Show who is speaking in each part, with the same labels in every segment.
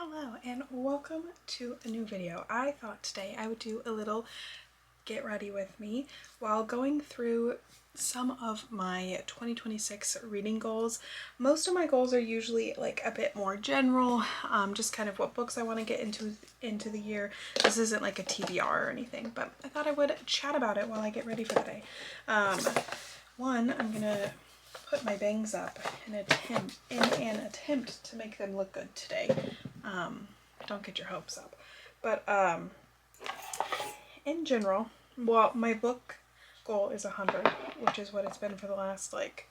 Speaker 1: Hello and welcome to a new video. I thought today I would do a little get ready with me while going through some of my 2026 reading goals. Most of my goals are usually like a bit more general, just kind of what books I want to get into the year. This isn't like a TBR or anything, but I thought I would chat about it while I get ready for the day. One, I'm gonna put my bangs up in an attempt to make them look good today. Don't get your hopes up. But in general, well, my book goal is 100, which is what it's been for the last, like,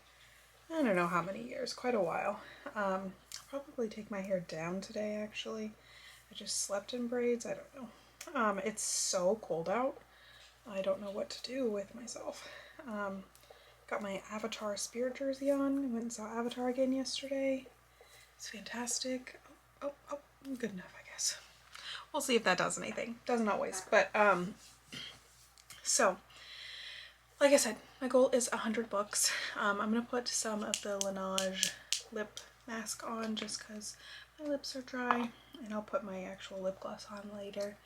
Speaker 1: I don't know how many years, quite a while. I'll probably take my hair down today, actually. I just slept in braids, I don't know. It's so cold out. I don't know what to do with myself. Got my Avatar Spirit jersey on. I went and saw Avatar again yesterday. It's fantastic. Oh, good enough, I guess. We'll see if that does anything. Doesn't always, but so like I said, my goal is 100 books. I'm gonna put some of the Laneige lip mask on just because my lips are dry, and I'll put my actual lip gloss on later.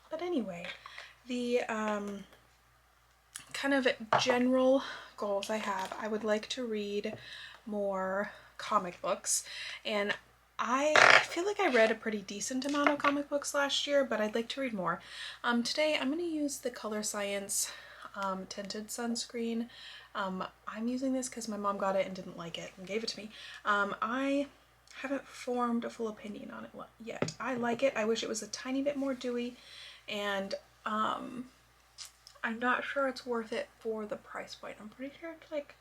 Speaker 1: But anyway, the kind of general goals I have, I would like to read more comic books, and I feel like I read a pretty decent amount of comic books last year, but I'd like to read more. Today I'm going to use the Color Science tinted sunscreen. I'm using this because my mom got it and didn't like it and gave it to me. I haven't formed a full opinion on it yet. I like it. I wish it was a tiny bit more dewy, and I'm not sure it's worth it for the price point. I'm pretty sure it's like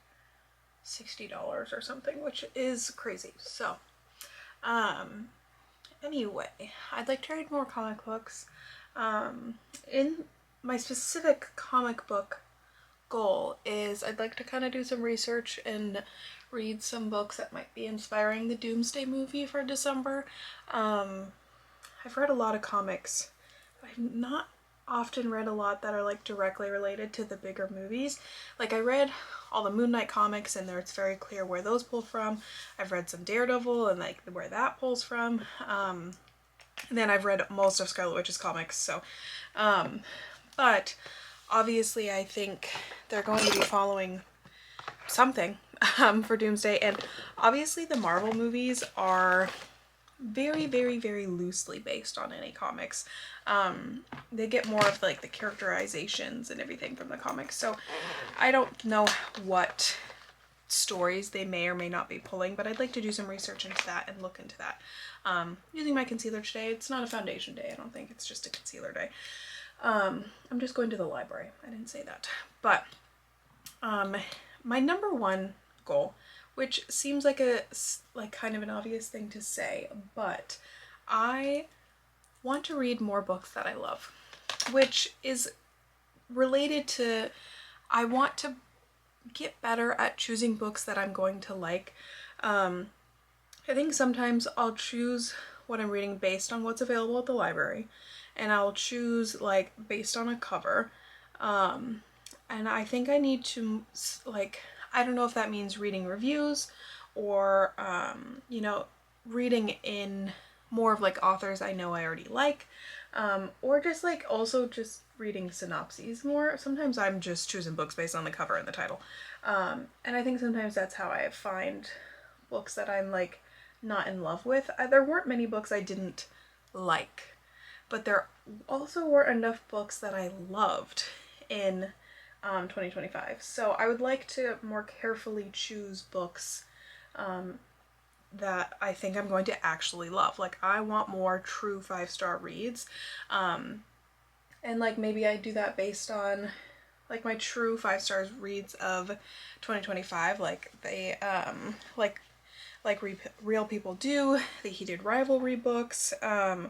Speaker 1: $60 or something, which is crazy. So anyway, I'd like to read more comic books. In my specific comic book goal is I'd like to kind of do some research and read some books that might be inspiring the Doomsday movie for December. I've read a lot of comics. I've not often read a lot that are like directly related to the bigger movies. Like, I read all the Moon Knight comics, and there it's very clear where those pull from. I've read some Daredevil and like where that pulls from. And then I've read most of Scarlet Witch's comics, so but obviously I think they're going to be following something for Doomsday, and obviously the Marvel movies are very, very, very loosely based on any comics. They get more of like the characterizations and everything from the comics, so I don't know what stories they may or may not be pulling, but I'd like to do some research into that and look into that. Using my concealer today. It's not a foundation day, I don't think, it's just a concealer day. I'm just going to the library. I didn't say that. But my number one goal, which seems like kind of an obvious thing to say, but I want to read more books that I love, which is related to I want to get better at choosing books that I'm going to like. I think sometimes I'll choose what I'm reading based on what's available at the library, and I'll choose like based on a cover. And I think I need to, like, I don't know if that means reading reviews or, you know, reading in more of like authors I know I already like, or just like also just reading synopses more. Sometimes I'm just choosing books based on the cover and the title. And I think sometimes that's how I find books that I'm like not in love with. There weren't many books I didn't like, but there also weren't enough books that I loved in 2025. So I would like to more carefully choose books that I think I'm going to actually love. Like, I want more true 5-star reads. And like maybe I do that based on like my true 5 stars reads of 2025, like they like Real People Do, the Heated Rivalry books, why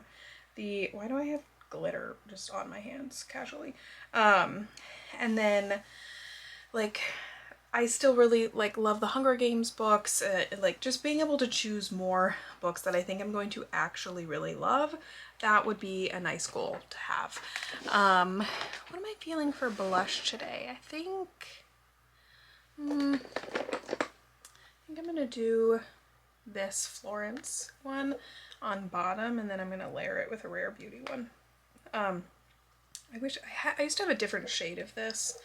Speaker 1: do I have glitter just on my hands casually? And then like I still really like love the Hunger Games books, like just being able to choose more books that I think I'm going to actually really love. That would be a nice goal to have. What am I feeling for blush today? I think think I'm gonna do this Florence one on bottom, and then I'm gonna layer it with a Rare Beauty one. I wish I used to have a different shade of this.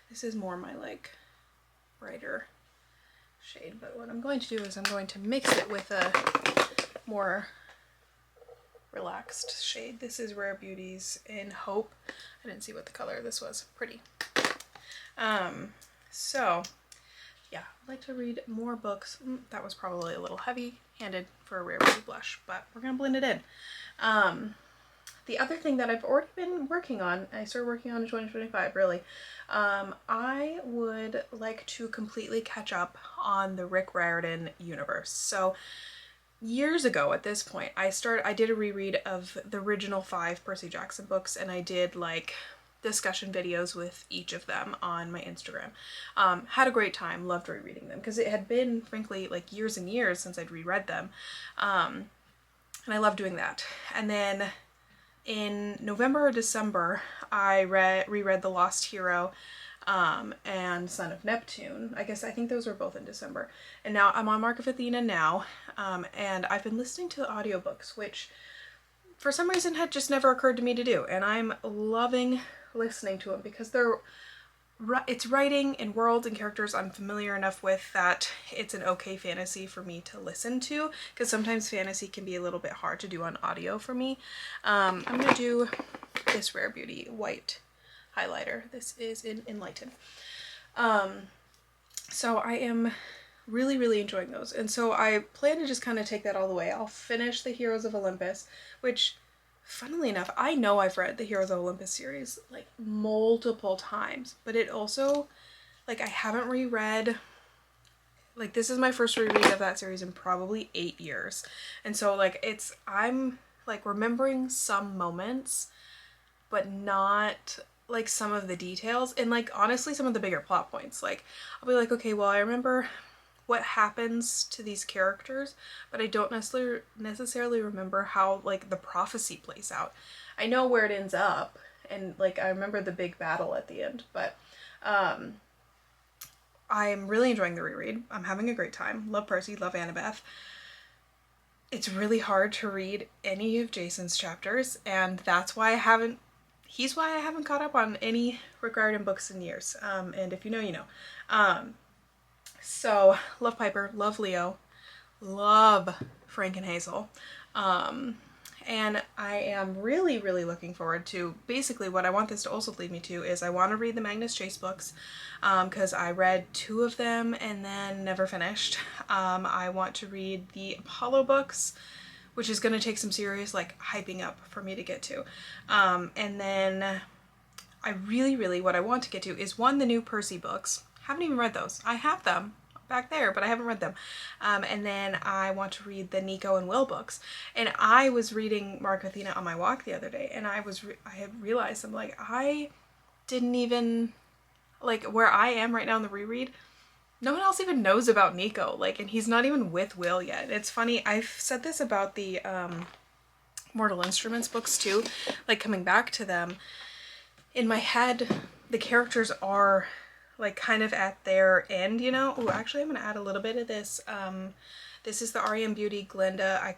Speaker 1: This is more my like brighter shade, but what I'm going to do is I'm going to mix it with a more relaxed shade. This is Rare Beauties in Hope. I didn't see what the color of this was. Pretty. So yeah, I'd like to read more books. That was probably a little heavy-handed for a Rare Beauty blush, but we're gonna blend it in. The other thing that I've already been working on, I started working on in 2025 really, I would like to completely catch up on the Rick Riordan universe. So years ago at this point, I did a reread of the original 5 Percy Jackson books, and I did like discussion videos with each of them on my Instagram. Had a great time, loved rereading them because it had been frankly like years and years since I'd reread them. And I love doing that. And then in November or December, I reread The Lost Hero and Son of Neptune. I think those were both in December. And now I'm on Mark of Athena now, and I've been listening to the audiobooks, which for some reason had just never occurred to me to do. And I'm loving listening to them because it's writing in worlds and characters I'm familiar enough with that it's an okay fantasy for me to listen to, because sometimes fantasy can be a little bit hard to do on audio for me. I'm gonna do this Rare Beauty white highlighter. This is in Enlighten. So I am really enjoying those, and so I plan to just kind of take that all the way. I'll finish the Heroes of Olympus, which funnily enough, I know I've read the Heroes of Olympus series like multiple times, but it also, like, I haven't reread, like, this is my first reread of that series in probably 8 years. And so like I'm like remembering some moments, but not like some of the details, and like honestly some of the bigger plot points. Like I'll be like, okay, well I remember what happens to these characters, but I don't necessarily remember how like the prophecy plays out. I know where it ends up, and like I remember the big battle at the end, but I'm really enjoying the reread. I'm having a great time. Love Percy, love Annabeth. It's really hard to read any of Jason's chapters, and he's why I haven't caught up on any Rick Riordan books in years. And if you know, you know. So, love Piper, love Leo, love Frank and Hazel. And I am really looking forward to, basically what I want this to also lead me to is I want to read the Magnus Chase books, because I read 2 of them and then never finished. I want to read the Apollo books, which is going to take some serious like hyping up for me to get to. And then I really what I want to get to is the new Percy books. Haven't even read those. I have them back there, but I haven't read them. And then I want to read the Nico and Will books. And I was reading Mark of Athena on my walk the other day, and I had realized, I'm like, I didn't even, like, where I am right now in the reread, no one else even knows about Nico, like, and he's not even with Will yet. It's funny, I've said this about the Mortal Instruments books too, like coming back to them. In my head, the characters are like kind of at their end, you know? Oh, actually I'm gonna add a little bit of this. This is the REM Beauty Glinda I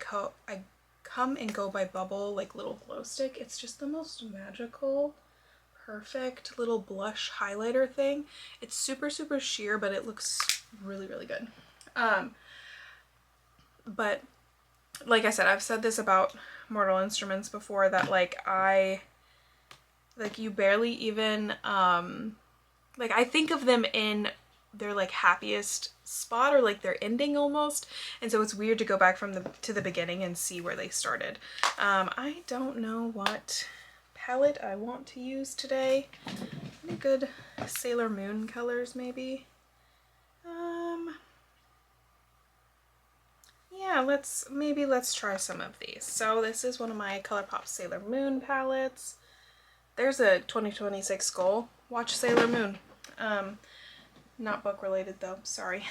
Speaker 1: Come and Go by Bubble, like little glow stick. It's just the most magical, perfect little blush highlighter thing. It's super sheer, but it looks really good. But like I said, I've said this about Mortal Instruments before, that like you barely even like I think of them in their like happiest spot, or like their ending almost, and so it's weird to go back to the beginning and see where they started. I don't know what palette I want to use today. Any good Sailor Moon colors maybe? Yeah, let's try some of these. So this is one of my ColourPop Sailor Moon palettes. There's a 2026 goal. Watch Sailor Moon. Not book related though, sorry.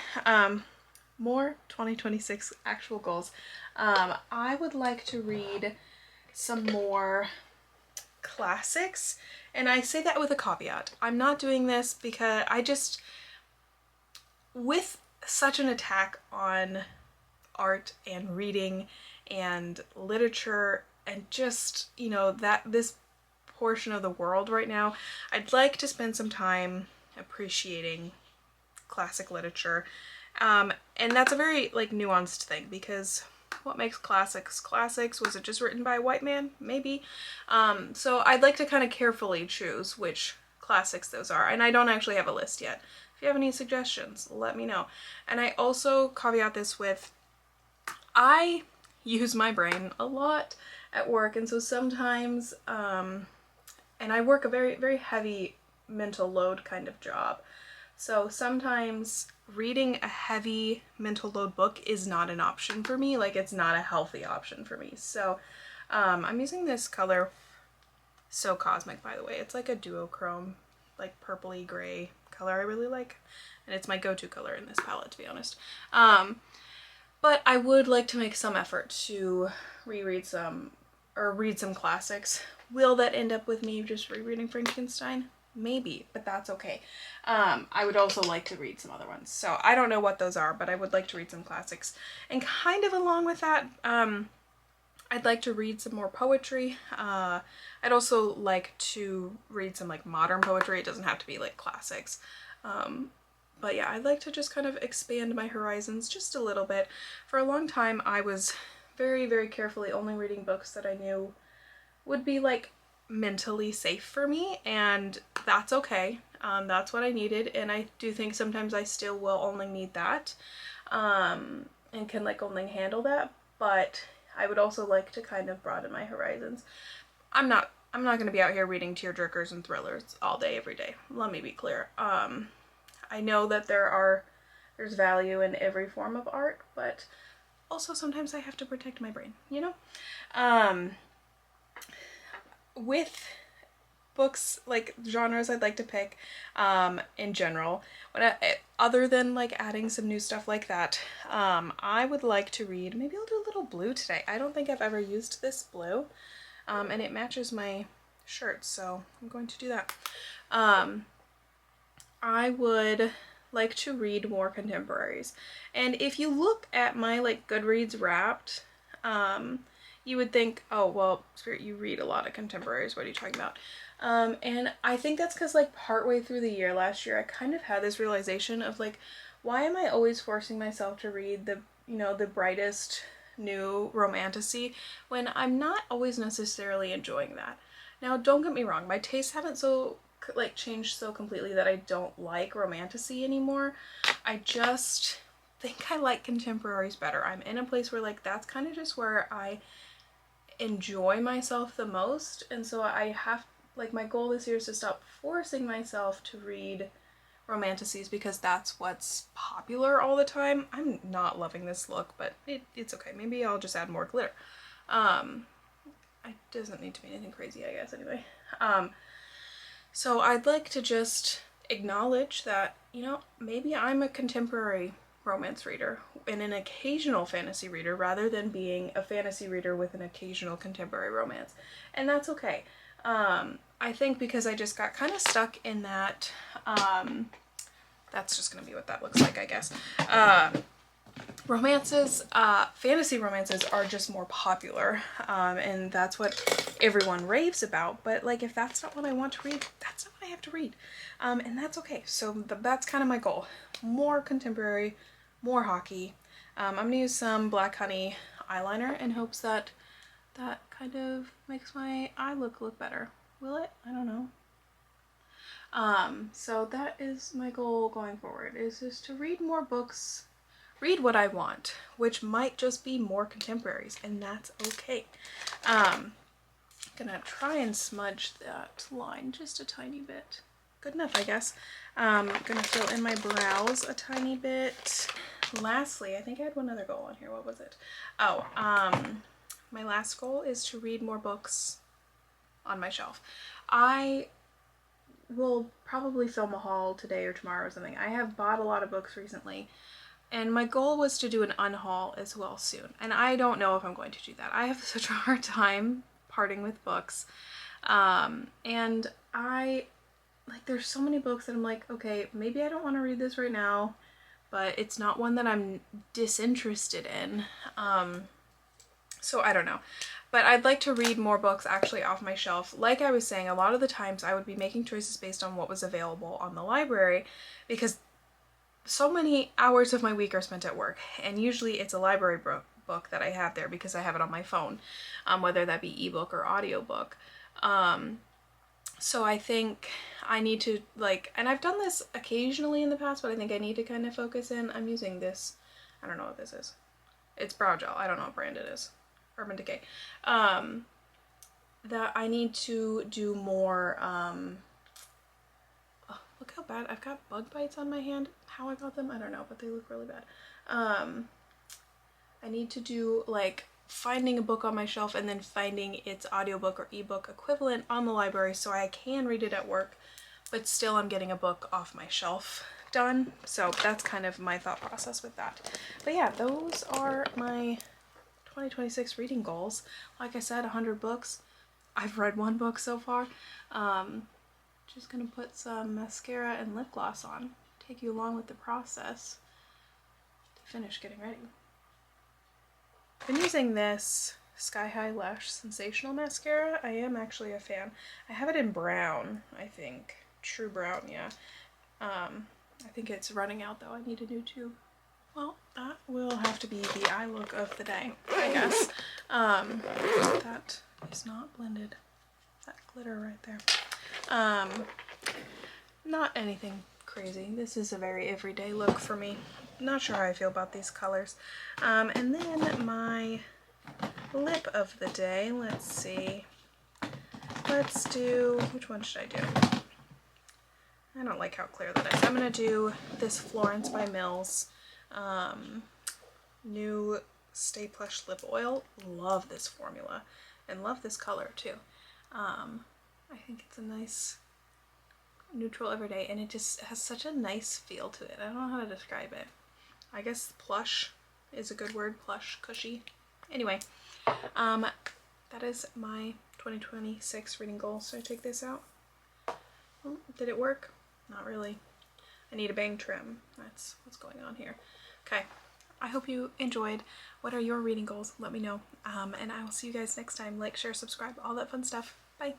Speaker 1: More 2026 actual goals. I would like to read some more classics, and I say that with a caveat. I'm not doing this because with such an attack on art and reading and literature and just, you know, that this portion of the world right now. I'd like to spend some time appreciating classic literature. And that's a very like nuanced thing, because what makes classics classics? Was it just written by a white man? Maybe. So I'd like to kind of carefully choose which classics those are, and I don't actually have a list yet. If you have any suggestions, let me know. And I also caveat this with, I use my brain a lot at work, and so sometimes, and I work a very, very heavy mental load kind of job. So sometimes reading a heavy mental load book is not an option for me. Like, it's not a healthy option for me. So I'm using this color, So Cosmic, by the way. It's like a duochrome, like purpley gray color I really like. And it's my go-to color in this palette, to be honest. But I would like to make some effort to read some classics. Will that end up with me just rereading Frankenstein? Maybe, but that's okay. I would also like to read some other ones. So I don't know what those are, but I would like to read some classics. And kind of along with that, I'd like to read some more poetry. I'd also like to read some like modern poetry. It doesn't have to be like classics. But yeah, I'd like to just kind of expand my horizons just a little bit. For a long time, I was very, very carefully only reading books that I knew would be like mentally safe for me, and that's okay. That's what I needed, and I do think sometimes I still will only need that, and can like only handle that, but I would also like to kind of broaden my horizons. I'm not going to be out here reading tearjerkers and thrillers all day, every day. Let me be clear. I know that there's value in every form of art, but also sometimes I have to protect my brain, you know? With books, like genres I'd like to pick, in general, other than like adding some new stuff like that, I would like to read, maybe I'll do a little blue today. I don't think I've ever used this blue, and it matches my shirt, so I'm going to do that. I would like to read more contemporaries. And if you look at my like Goodreads Wrapped, you would think, oh, well, Spirit, you read a lot of contemporaries. What are you talking about? And I think that's because like partway through the year last year, I kind of had this realization of like, why am I always forcing myself to read the, you know, the brightest new romantasy when I'm not always necessarily enjoying that? Now, don't get me wrong, my tastes haven't like changed so completely that I don't like romantasy anymore. I just think I like contemporaries better. I'm in a place where like that's kind of just where I enjoy myself the most, and so I have like my goal this year is to stop forcing myself to read romantasies because that's what's popular all the time. I'm not loving this look, but it's okay. Maybe I'll just add more glitter. It doesn't need to be anything crazy, I guess, anyway. So I'd like to just acknowledge that, you know, maybe I'm a contemporary romance reader and an occasional fantasy reader rather than being a fantasy reader with an occasional contemporary romance. And that's okay. I think because I just got kind of stuck in that, that's just going to be what that looks like, I guess. Romances, fantasy romances are just more popular, and that's what everyone raves about, but like if that's not what I want to read, that's not what I have to read, and that's okay. So that's kind of my goal. More contemporary, more hockey. I'm gonna use some Black Honey eyeliner in hopes that that kind of makes my eye look better. Will it? I don't know. So that is my goal going forward, is just to read more books, read what I want, which might just be more contemporaries, and that's okay. Gonna try and smudge that line just a tiny bit. Good enough, I guess. Gonna fill in my brows a tiny bit. Lastly, I think I had one other goal on here. What was it? Oh, my last goal is to read more books on my shelf. I will probably film a haul today or tomorrow or something. I have bought a lot of books recently, and my goal was to do an unhaul as well soon. And I don't know if I'm going to do that. I have such a hard time parting with books. And there's so many books that I'm like, okay, maybe I don't want to read this right now, but it's not one that I'm disinterested in. So I don't know. But I'd like to read more books actually off my shelf. Like I was saying, a lot of the times I would be making choices based on what was available on the library, because so many hours of my week are spent at work, and usually it's a library book that I have there because I have it on my phone, whether that be ebook or audiobook. So I think I need to, like, and I've done this occasionally in the past, but I think I need to kind of focus in. I'm using this, I don't know what this is. It's brow gel. I don't know what brand it is. Urban Decay. That I need to do more, oh, look how bad, I've got bug bites on my hand. How I got them, I don't know, but they look really bad. I need to do, like, finding a book on my shelf and then finding its audiobook or ebook equivalent on the library so I can read it at work, but still I'm getting a book off my shelf done. So that's kind of my thought process with that. But yeah, those are my 2026 reading goals. Like I said, 100 books. I've read 1 book so far. Just gonna put some mascara and lip gloss on. Take you along with the process to finish getting ready. I've been using this Sky High Lash Sensational Mascara. I am actually a fan. I have it in brown, I think. True brown, yeah. I think it's running out though. I need a new tube. Well, that will have to be the eye look of the day, I guess. That is not blended. That glitter right there. Not anything crazy. This is a very everyday look for me. Not sure how I feel about these colors. And then my lip of the day. Let's see. Let's do, which one should I do? I don't like how clear that is. I'm gonna do this Florence by Mills new Stay Plush lip oil. Love this formula and love this color too. I think it's a nice neutral everyday, and it just has such a nice feel to it. I don't know how to describe it. I guess plush is a good word. Plush, cushy. Anyway, that is my 2026 reading goal. So I take this out. Oh, did it work? Not really. I need a bang trim. That's what's going on here. Okay. I hope you enjoyed. What are your reading goals? Let me know. And I will see you guys next time. Like, share, subscribe, all that fun stuff. Bye.